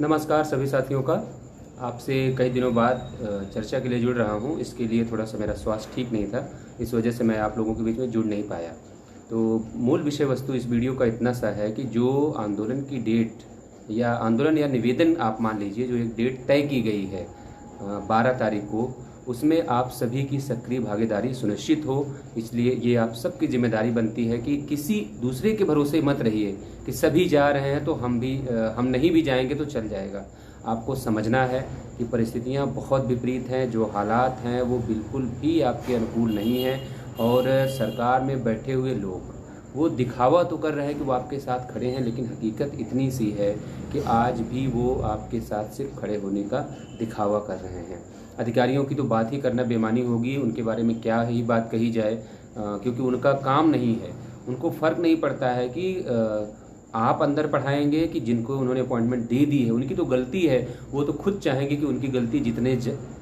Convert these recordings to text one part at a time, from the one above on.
नमस्कार सभी साथियों का। आपसे कई दिनों बाद चर्चा के लिए जुड़ रहा हूं। इसके लिए थोड़ा सा मेरा स्वास्थ्य ठीक नहीं था, इस वजह से मैं आप लोगों के बीच में जुड़ नहीं पाया। तो मूल विषय वस्तु इस वीडियो का इतना सा है कि जो आंदोलन की डेट या आंदोलन या निवेदन आप मान लीजिए, जो एक डेट तय की गई है 12 तारीख को, उसमें आप सभी की सक्रिय भागीदारी सुनिश्चित हो। इसलिए ये आप सबकी जिम्मेदारी बनती है कि किसी दूसरे के भरोसे मत रहिए कि सभी जा रहे हैं तो हम नहीं भी जाएंगे तो चल जाएगा। आपको समझना है कि परिस्थितियां बहुत विपरीत हैं, जो हालात हैं वो बिल्कुल भी आपके अनुकूल नहीं हैं। और सरकार में बैठे हुए लोग वो दिखावा तो कर रहे हैं कि वो आपके साथ खड़े हैं, लेकिन हकीकत इतनी सी है कि आज भी वो आपके साथ सिर्फ खड़े होने का दिखावा कर रहे हैं। अधिकारियों की तो बात ही करना बेमानी होगी, उनके बारे में क्या ही बात कही जाए, क्योंकि उनका काम नहीं है। उनको फ़र्क नहीं पड़ता है कि आप अंदर पढ़ाएंगे कि जिनको उन्होंने अपॉइंटमेंट दे दी है उनकी तो गलती है। वो तो खुद चाहेंगे कि उनकी गलती जितने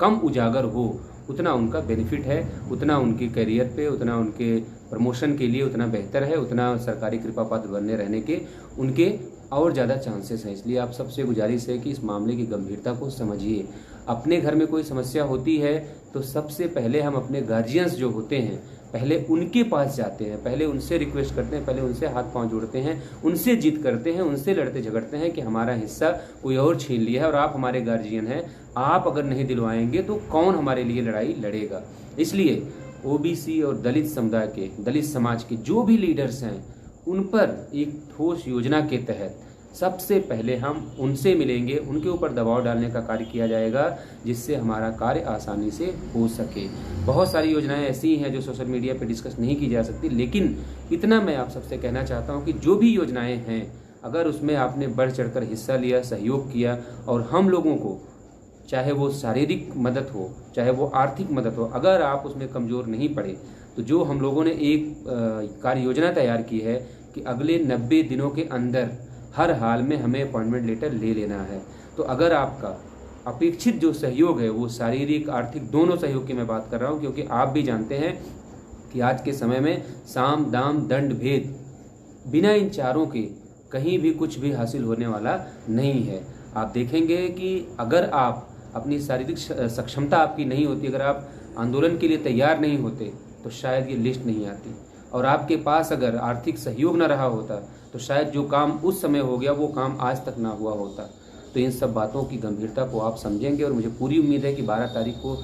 कम उजागर हो उतना उनका बेनिफिट है, उतना उनके करियर पे, उतना उनके प्रमोशन के लिए उतना बेहतर है, उतना सरकारी कृपा पात्र बनने रहने के उनके और ज़्यादा चांसेस हैं। इसलिए आप सबसे गुजारिश है कि इस मामले की गंभीरता को समझिए। अपने घर में कोई समस्या होती है तो सबसे पहले हम अपने गार्जियंस जो होते हैं पहले उनके पास जाते हैं, पहले उनसे रिक्वेस्ट करते हैं, पहले उनसे हाथ पांव जोड़ते हैं, उनसे जिद करते हैं, उनसे लड़ते झगड़ते हैं कि हमारा हिस्सा कोई और छीन लिया है और आप हमारे गार्जियन हैं, आप अगर नहीं दिलवाएंगे तो कौन हमारे लिए लड़ाई लड़ेगा। इसलिए ओबीसी और दलित समुदाय के, दलित समाज के जो भी लीडर्स हैं उन पर एक ठोस योजना के तहत सबसे पहले हम उनसे मिलेंगे, उनके ऊपर दबाव डालने का कार्य किया जाएगा जिससे हमारा कार्य आसानी से हो सके। बहुत सारी योजनाएं ऐसी हैं जो सोशल मीडिया पे डिस्कस नहीं की जा सकती, लेकिन इतना मैं आप सबसे कहना चाहता हूं कि जो भी योजनाएं हैं अगर उसमें आपने बढ़ चढ़कर हिस्सा लिया, सहयोग किया, और हम लोगों को चाहे वो शारीरिक मदद हो चाहे वो आर्थिक मदद हो, अगर आप उसमें कमज़ोर नहीं पड़े तो जो हम लोगों ने एक कार्य योजना तैयार की है कि अगले 90 दिनों के अंदर हर हाल में हमें अपॉइंटमेंट लेटर ले लेना है। तो अगर आपका अपेक्षित जो सहयोग है वो शारीरिक आर्थिक दोनों सहयोग की मैं बात कर रहा हूँ, क्योंकि आप भी जानते हैं कि आज के समय में साम दाम दंड भेद बिना इन चारों के कहीं भी कुछ भी हासिल होने वाला नहीं है। आप देखेंगे कि अगर आप अपनी शारीरिक सक्षमता आपकी नहीं होती, अगर आप आंदोलन के लिए तैयार नहीं होते तो शायद ये लिस्ट नहीं आती, और आपके पास अगर आर्थिक सहयोग न रहा होता तो शायद जो काम उस समय हो गया वो काम आज तक ना हुआ होता। तो इन सब बातों की गंभीरता को आप समझेंगे, और मुझे पूरी उम्मीद है कि 12 तारीख को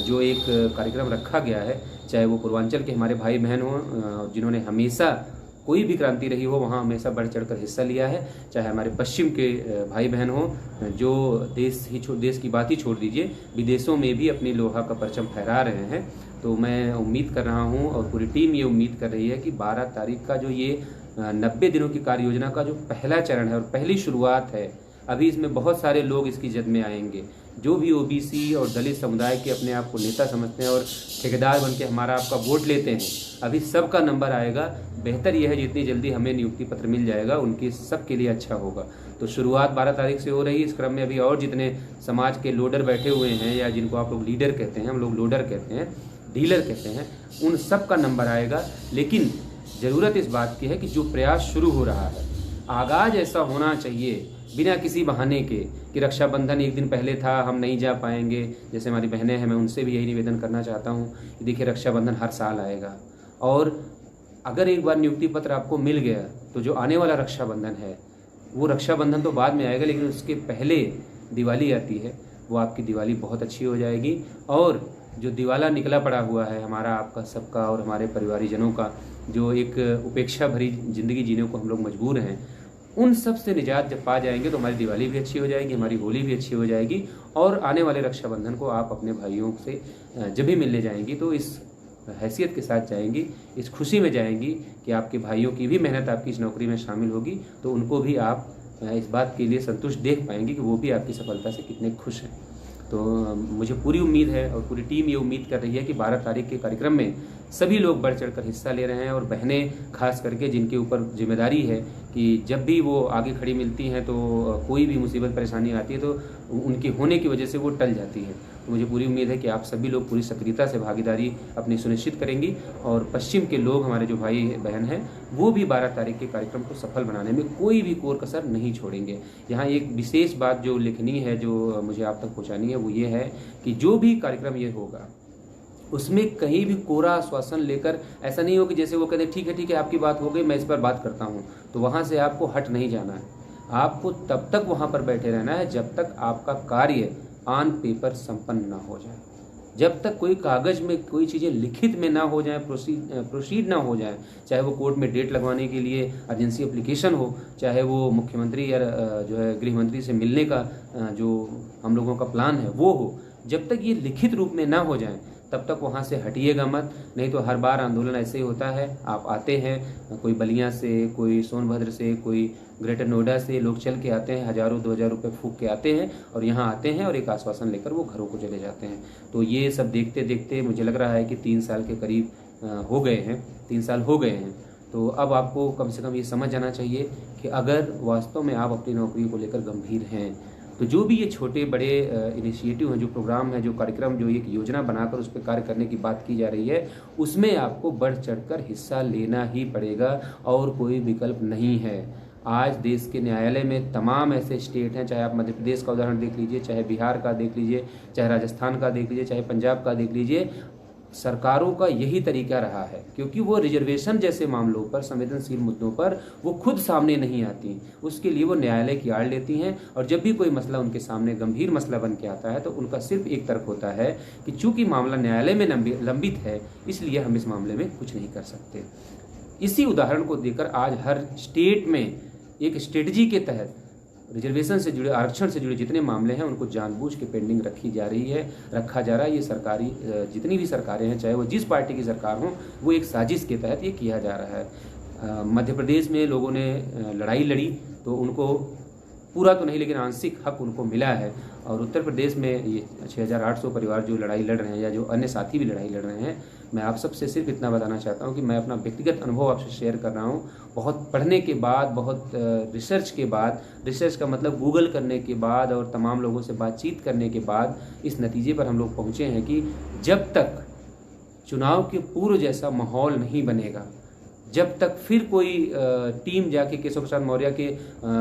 जो एक कार्यक्रम रखा गया है, चाहे वो पूर्वांचल के हमारे भाई बहन हों जिन्होंने हमेशा कोई भी क्रांति रही हो वहाँ हमेशा बढ़ चढ़कर हिस्सा लिया है, चाहे हमारे पश्चिम के भाई बहन हों जो देश की बात ही छोड़ दीजिए, विदेशों में भी अपनी लोहा का परचम फहरा रहे हैं। तो मैं उम्मीद कर रहा हूँ और पूरी टीम ये उम्मीद कर रही है कि 12 तारीख का जो ये 90 दिनों की कार्य योजना का जो पहला चरण है और पहली शुरुआत है, अभी इसमें बहुत सारे लोग इसकी जद में आएंगे। जो भी ओबीसी और दलित समुदाय के अपने आप को नेता समझते हैं और ठेकेदार बन के हमारा आपका वोट लेते हैं, अभी सबका नंबर आएगा। बेहतर यह है जितनी जल्दी हमें नियुक्ति पत्र मिल जाएगा उनकी सबके लिए अच्छा होगा। तो शुरुआत 12 तारीख से हो रही है। इस क्रम में अभी और जितने समाज के लोडर बैठे हुए हैं, या जिनको आप लोग लीडर कहते हैं, हम लोग लोडर कहते हैं, डीलर कहते हैं, उन सब का नंबर आएगा। लेकिन ज़रूरत इस बात की है कि जो प्रयास शुरू हो रहा है, आगाज ऐसा होना चाहिए बिना किसी बहाने के कि रक्षाबंधन एक दिन पहले था हम नहीं जा पाएंगे। जैसे हमारी बहनें हैं, मैं उनसे भी यही निवेदन करना चाहता हूँ कि देखिए रक्षाबंधन हर साल आएगा, और अगर एक बार नियुक्ति पत्र आपको मिल गया तो जो आने वाला रक्षाबंधन है वो रक्षाबंधन तो बाद में आएगा, लेकिन उसके पहले दिवाली आती है, वो आपकी दिवाली बहुत अच्छी हो जाएगी। और जो दिवाला निकला पड़ा हुआ है हमारा आपका सबका और हमारे परिवारीजनों का, जो एक उपेक्षा भरी ज़िंदगी जीने को हम लोग मजबूर हैं, उन सब से निजात जब पा जाएंगे तो हमारी दिवाली भी अच्छी हो जाएगी, हमारी होली भी अच्छी हो जाएगी, और आने वाले रक्षाबंधन को आप अपने भाइयों से जब भी मिलने जाएंगी तो इस हैसियत के साथ जाएंगी, इस खुशी में जाएंगी कि आपके भाइयों की भी मेहनत आपकी इस नौकरी में शामिल होगी, तो उनको भी आप इस बात के लिए संतुष्ट देख पाएंगे कि वो भी आपकी सफलता से कितने खुश हैं। तो मुझे पूरी उम्मीद है और पूरी टीम ये उम्मीद कर रही है कि 12 तारीख के कार्यक्रम में सभी लोग बढ़ चढ़कर हिस्सा ले रहे हैं, और बहनें खास करके जिनके ऊपर जिम्मेदारी है कि जब भी वो आगे खड़ी मिलती हैं तो कोई भी मुसीबत परेशानी आती है तो उनके होने की वजह से वो टल जाती है, तो मुझे पूरी उम्मीद है कि आप सभी लोग पूरी सक्रियता से भागीदारी अपनी सुनिश्चित करेंगी और पश्चिम के लोग, हमारे जो भाई बहन हैं, वो भी 12 तारीख के कार्यक्रम को सफल बनाने में कोई भी कोर कसर नहीं छोड़ेंगे। यहाँ एक विशेष बात जो लिखनी है, जो मुझे आप तक पहुँचानी है, वो ये है कि जो भी कार्यक्रम ये होगा उसमें कहीं भी कोरा आश्वासन लेकर ऐसा नहीं हो कि जैसे वो कहते ठीक है आपकी बात हो गई, मैं इस पर बात करता हूँ, तो वहाँ से आपको हट नहीं जाना है। आपको तब तक वहाँ पर बैठे रहना है जब तक आपका कार्य ऑन पेपर संपन्न ना हो जाए, जब तक कोई कागज़ में कोई चीज़ें लिखित में ना हो जाए, प्रोसीड ना हो जाए, चाहे वो कोर्ट में डेट लगवाने के लिए अर्जेंसी एप्लीकेशन हो, चाहे वो मुख्यमंत्री या जो है गृह मंत्री से मिलने का जो हम लोगों का प्लान है वो हो, जब तक ये लिखित रूप में ना हो जाए तब तक वहाँ से हटिएगा मत। नहीं तो हर बार आंदोलन ऐसे ही होता है, आप आते हैं, कोई बलिया से, कोई सोनभद्र से, कोई ग्रेटर नोएडा से लोग चल के आते हैं, 1000-2000 रुपये फूंक के आते हैं और यहाँ आते हैं और एक आश्वासन लेकर वो घरों को चले जाते हैं। तो ये सब देखते देखते मुझे लग रहा है कि 3 साल के करीब हो गए हैं, 3 साल हो गए हैं। तो अब आपको कम से कम ये समझ जाना चाहिए कि अगर वास्तव में आप अपनी नौकरी को लेकर गंभीर हैं तो जो भी ये छोटे बड़े इनिशिएटिव हैं, जो प्रोग्राम है, जो कार्यक्रम, जो एक योजना बनाकर उस पर कार्य करने की बात की जा रही है, उसमें आपको बढ़ चढ़कर हिस्सा लेना ही पड़ेगा और कोई विकल्प नहीं है। आज देश के न्यायालय में तमाम ऐसे स्टेट हैं, चाहे आप मध्य प्रदेश का उदाहरण देख लीजिए, चाहे बिहार का देख लीजिए, चाहे राजस्थान का देख लीजिए, चाहे पंजाब का देख लीजिए, सरकारों का यही तरीका रहा है, क्योंकि वो रिजर्वेशन जैसे मामलों पर, संवेदनशील मुद्दों पर वो खुद सामने नहीं आती, उसके लिए वो न्यायालय की आड़ लेती हैं। और जब भी कोई मसला उनके सामने गंभीर मसला बन के आता है तो उनका सिर्फ एक तर्क होता है कि चूंकि मामला न्यायालय में लंबित है, इसलिए हम इस मामले में कुछ नहीं कर सकते। इसी उदाहरण को देकर आज हर स्टेट में एक स्ट्रेटजी के तहत रिजर्वेशन से जुड़े, आरक्षण से जुड़े जितने मामले हैं उनको जानबूझ के पेंडिंग रखा जा रहा है। ये सरकारी जितनी भी सरकारें हैं, चाहे वो जिस पार्टी की सरकार हो, वो एक साजिश के तहत ये किया जा रहा है। मध्य प्रदेश में लोगों ने लड़ाई लड़ी तो उनको पूरा तो नहीं लेकिन आंशिक हक उनको मिला है, और उत्तर प्रदेश में ये 6800 परिवार जो लड़ाई लड़ रहे हैं या जो अन्य साथी भी लड़ाई लड़ रहे हैं, मैं आप सबसे सिर्फ इतना बताना चाहता हूं कि मैं अपना व्यक्तिगत अनुभव आपसे शेयर कर रहा हूं। बहुत पढ़ने के बाद, बहुत रिसर्च के बाद, रिसर्च का मतलब गूगल करने के बाद और तमाम लोगों से बातचीत करने के बाद इस नतीजे पर हम लोग पहुँचे हैं कि जब तक चुनाव के पूर्व जैसा माहौल नहीं बनेगा, जब तक फिर कोई टीम जाके केशव प्रसाद मौर्य के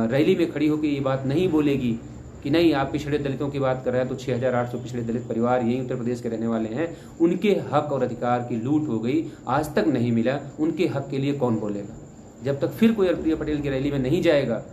रैली में खड़ी होकर ये बात नहीं बोलेगी कि नहीं आप पिछड़े दलितों की बात कर रहे हैं, तो 6800 पिछड़े दलित परिवार यही उत्तर प्रदेश के रहने वाले हैं, उनके हक और अधिकार की लूट हो गई, आज तक नहीं मिला, उनके हक के लिए कौन बोलेगा। जब तक फिर कोई प्रिय पटेल की रैली में नहीं जाएगा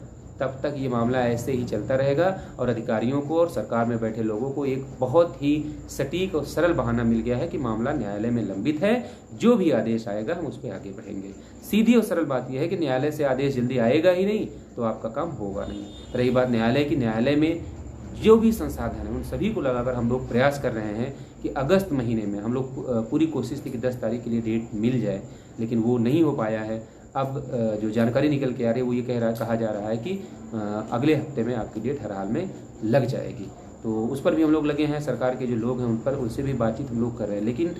तब तक ये मामला ऐसे ही चलता रहेगा और अधिकारियों को और सरकार में बैठे लोगों को एक बहुत ही सटीक और सरल बहाना मिल गया है कि मामला न्यायालय में लंबित है, जो भी आदेश आएगा हम उस पर आगे बढ़ेंगे। सीधी और सरल बात यह है कि न्यायालय से आदेश जल्दी आएगा ही नहीं तो आपका काम होगा नहीं। रही बात न्यायालय की, न्यायालय में जो भी संसाधन है उन सभी को लगाकर हम लोग प्रयास कर रहे हैं कि अगस्त महीने में हम लोग पूरी कोशिश थी कि 10 तारीख के लिए डेट मिल जाए, लेकिन वो नहीं हो पाया है। अब जो जानकारी निकल के आ रही है वो ये कहा जा रहा है कि अगले हफ्ते में आपकी डेट हर हाल में लग जाएगी, तो उस पर भी हम लोग लगे हैं। सरकार के जो लोग हैं उन पर, उनसे भी बातचीत हम लोग कर रहे हैं, लेकिन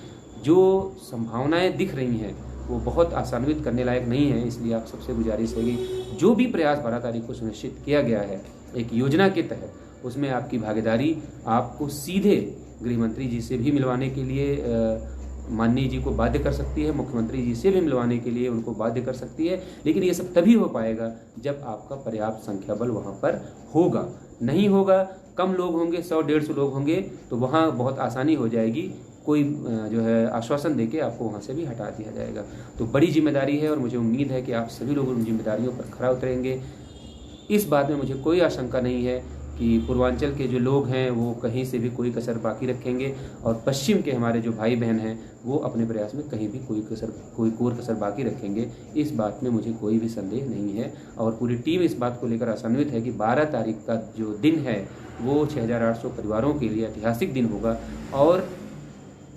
जो संभावनाएं दिख रही हैं वो बहुत आशान्वित करने लायक नहीं है। इसलिए आप सबसे गुजारिश है कि जो भी प्रयास 12 तारीख को सुनिश्चित किया गया है एक योजना के तहत, उसमें आपकी भागीदारी आपको सीधे गृह मंत्री जी से भी मिलवाने के लिए माननीय जी को बाध्य कर सकती है, मुख्यमंत्री जी से भी मिलवाने के लिए उनको बाध्य कर सकती है, लेकिन ये सब तभी हो पाएगा जब आपका पर्याप्त संख्या बल वहाँ पर होगा। नहीं होगा, कम लोग होंगे, 100-150 लोग होंगे, तो वहाँ बहुत आसानी हो जाएगी, कोई जो है आश्वासन देके आपको वहाँ से भी हटा दिया जाएगा। तो बड़ी जिम्मेदारी है और मुझे उम्मीद है कि आप सभी लोग उन जिम्मेदारियों पर खरा उतरेंगे। इस बात में मुझे कोई आशंका नहीं है कि पूर्वांचल के जो लोग हैं वो कहीं से भी कोई कसर बाकी रखेंगे और पश्चिम के हमारे जो भाई बहन हैं वो अपने प्रयास में कहीं भी कोई कोर कसर बाकी रखेंगे। इस बात में मुझे कोई भी संदेह नहीं है और पूरी टीम इस बात को लेकर आशान्वित है कि 12 तारीख का जो दिन है वो 6800 परिवारों के लिए ऐतिहासिक दिन होगा और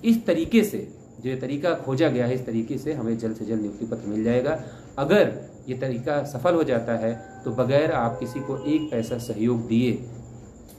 इस तरीके से जो तरीका खोजा गया है, इस तरीके से हमें जल्द से जल्द नियुक्ति पत्र मिल जाएगा। अगर ये तरीका सफल हो जाता है तो बगैर आप किसी को एक पैसा सहयोग दिए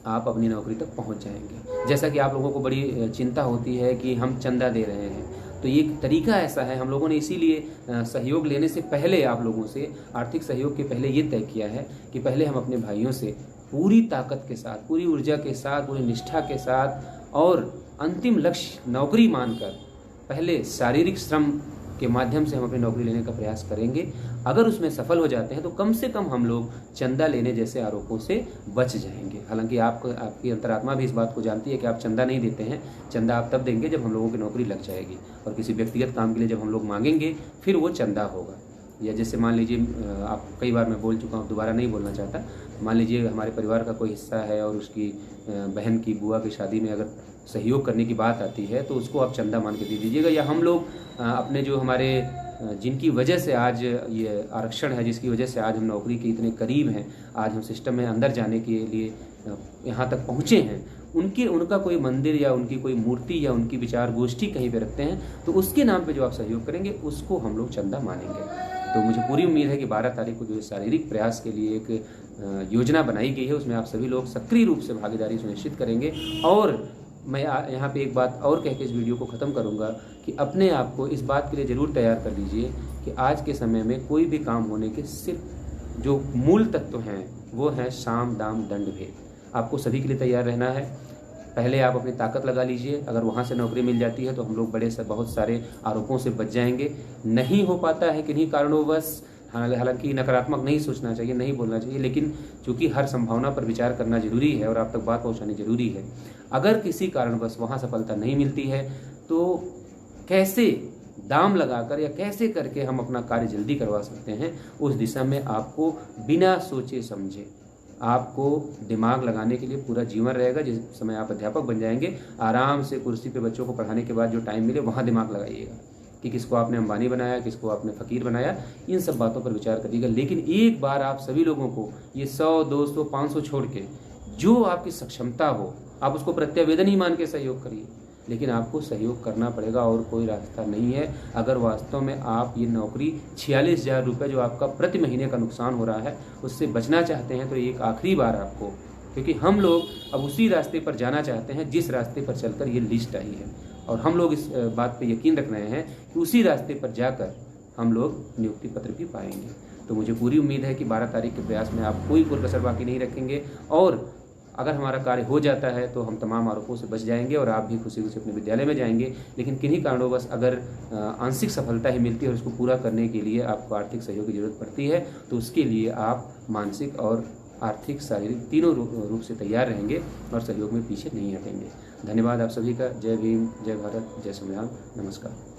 आप अपनी नौकरी तक पहुंच जाएंगे। जैसा कि आप लोगों को बड़ी चिंता होती है कि हम चंदा दे रहे हैं, तो ये तरीका ऐसा है, हम लोगों ने इसीलिए सहयोग लेने से पहले, आप लोगों से आर्थिक सहयोग के पहले ये तय किया है कि पहले हम अपने भाइयों से पूरी ताकत के साथ, पूरी ऊर्जा के साथ, पूरी निष्ठा के साथ और अंतिम लक्ष्य नौकरी मानकर पहले शारीरिक श्रम के माध्यम से हम अपनी नौकरी लेने का प्रयास करेंगे। अगर उसमें सफल हो जाते हैं तो कम से कम हम लोग चंदा लेने जैसे आरोपों से बच जाएंगे। हालांकि आपकी अंतरात्मा भी इस बात को जानती है कि आप चंदा नहीं देते हैं। चंदा आप तब देंगे जब हम लोगों की नौकरी लग जाएगी, और किसी व्यक्तिगत काम के लिए जब हम लोग मांगेंगे फिर वो चंदा होगा। या जैसे मान लीजिए, आप कई बार मैं बोल चुका हूँ, दोबारा नहीं बोलना चाहता। मान लीजिए हमारे परिवार का कोई हिस्सा है और उसकी बहन की बुआ की शादी में अगर सहयोग करने की बात आती है तो उसको आप चंदा मान के दे दीजिएगा। या हम लोग अपने जो हमारे जिनकी वजह से आज ये आरक्षण है, जिसकी वजह से आज हम नौकरी के इतने करीब हैं, आज हम सिस्टम में अंदर जाने के लिए यहाँ तक पहुँचे हैं, उनका कोई मंदिर या उनकी कोई मूर्ति या उनकी विचार गोष्ठी कहीं पे रखते हैं, तो उसके नाम पे जो आप सहयोग करेंगे उसको हम लोग चंदा मानेंगे। तो मुझे पूरी उम्मीद है कि 12 तारीख को जो शारीरिक प्रयास के लिए एक योजना बनाई गई है उसमें आप सभी लोग सक्रिय रूप से भागीदारी सुनिश्चित करेंगे। और मैं यहाँ पे एक बात और कह के इस वीडियो को ख़त्म करूँगा कि अपने आप को इस बात के लिए ज़रूर तैयार कर लीजिए कि आज के समय में कोई भी काम होने के सिर्फ जो मूल तत्व हैं वो है साम दाम दंड भेद। आपको सभी के लिए तैयार रहना है। पहले आप अपनी ताकत लगा लीजिए। अगर वहाँ से नौकरी मिल जाती है तो हम लोग बहुत सारे आरोपों से बच जाएंगे। नहीं हो पाता है किन्हीं कारणोंवश, हालांकि नकारात्मक नहीं सोचना चाहिए, नहीं बोलना चाहिए, लेकिन चूंकि हर संभावना पर विचार करना जरूरी है और आप तक बात पहुंचानी जरूरी है। अगर किसी कारणवश वहां सफलता नहीं मिलती है तो कैसे दाम लगाकर या कैसे करके हम अपना कार्य जल्दी करवा सकते हैं, उस दिशा में आपको बिना सोचे समझे आपको दिमाग लगाने के लिए पूरा जीवन रहेगा। जिस समय आप अध्यापक बन जाएंगे, आराम से कुर्सी पे बच्चों को पढ़ाने के बाद जो टाइम मिले वहाँ दिमाग लगाइएगा कि किसको आपने अंबानी बनाया, किसको आपने फ़कीर बनाया, इन सब बातों पर विचार करिएगा। लेकिन एक बार आप सभी लोगों को ये 100, 200, 500 छोड़ के जो आपकी सक्षमता हो आप उसको प्रत्यावेदन ही मान के सहयोग करिए। लेकिन आपको सहयोग करना पड़ेगा और कोई रास्ता नहीं है। अगर वास्तव में आप ये नौकरी 46,000 रुपये जो आपका प्रति महीने का नुकसान हो रहा है उससे बचना चाहते हैं तो एक आखिरी बार आपको, क्योंकि हम लोग अब उसी रास्ते पर जाना चाहते हैं जिस रास्ते पर चलकर ये लिस्ट आई है, और हम लोग इस बात पे यकीन रख रहे हैं कि उसी रास्ते पर जाकर हम लोग नियुक्ति पत्र भी पाएंगे। तो मुझे पूरी उम्मीद है कि 12 तारीख के प्रयास में आप कोई कसर बाकी नहीं रखेंगे, और अगर हमारा कार्य हो जाता है तो हम तमाम आरोपों से बच जाएंगे और आप भी खुशी खुशी अपने विद्यालय में जाएंगे। लेकिन किन्हीं कारणोंवश अगर आंशिक सफलता ही मिलती है और उसको पूरा करने के लिए आपको आर्थिक सहयोग की जरूरत पड़ती है तो उसके लिए आप मानसिक और आर्थिक शारीरिक तीनों रूप से तैयार रहेंगे और सहयोग में पीछे नहीं हटेंगे। धन्यवाद आप सभी का। जय भीम, जय भारत, जय संविधान। नमस्कार।